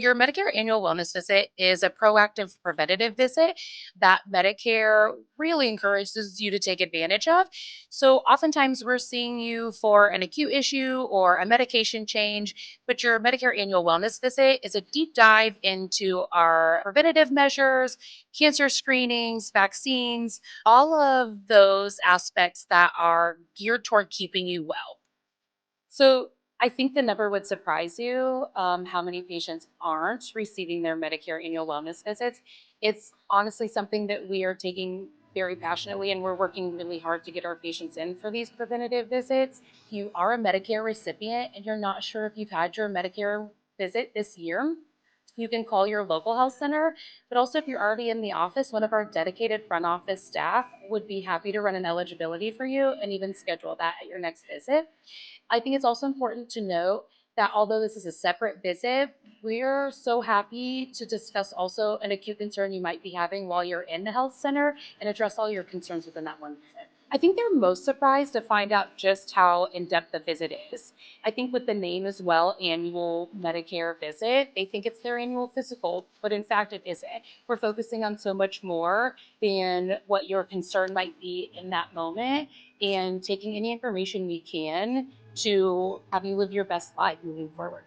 Your Medicare annual wellness visit is a proactive preventative visit that Medicare really encourages you to take advantage of. So, oftentimes we're seeing you for an acute issue or a medication change, but your Medicare annual wellness visit is a deep dive into our preventative measures, cancer screenings, vaccines, all of those aspects that are geared toward keeping you well. So I think the number would surprise you how many patients aren't receiving their Medicare annual wellness visits. It's honestly something that we are taking very passionately, and we're working really hard to get our patients in for these preventative visits. If you are a Medicare recipient and you're not sure if you've had your Medicare visit this year, you can call your local health center. But also, if you're already in the office, one of our dedicated front office staff would be happy to run an eligibility for you and even schedule that at your next visit. I think it's also important to note that although this is a separate visit, we're so happy to discuss also an acute concern you might be having while you're in the health center and address all your concerns within that one visit. I think they're most surprised to find out just how in depth the visit is. I think with the name as well, annual Medicare visit, they think it's their annual physical, but in fact, it isn't. We're focusing on so much more than what your concern might be in that moment and taking any information we can to have you live your best life moving forward.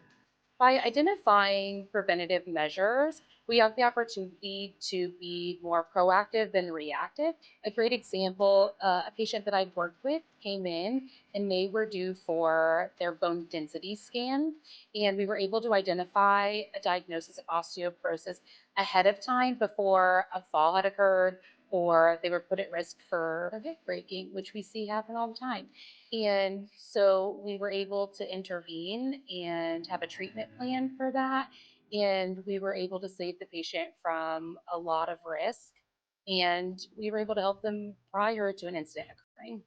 By identifying preventative measures, we have the opportunity to be more proactive than reactive. A great example, a patient that I've worked with came in and they were due for their bone density scan, and we were able to identify a diagnosis of osteoporosis ahead of time before a fall had occurred or they were put at risk for a hip breaking, which we see happen all the time. And so we were able to intervene and have a treatment plan for that. And we were able to save the patient from a lot of risk. And we were able to help them prior to an incident occurring.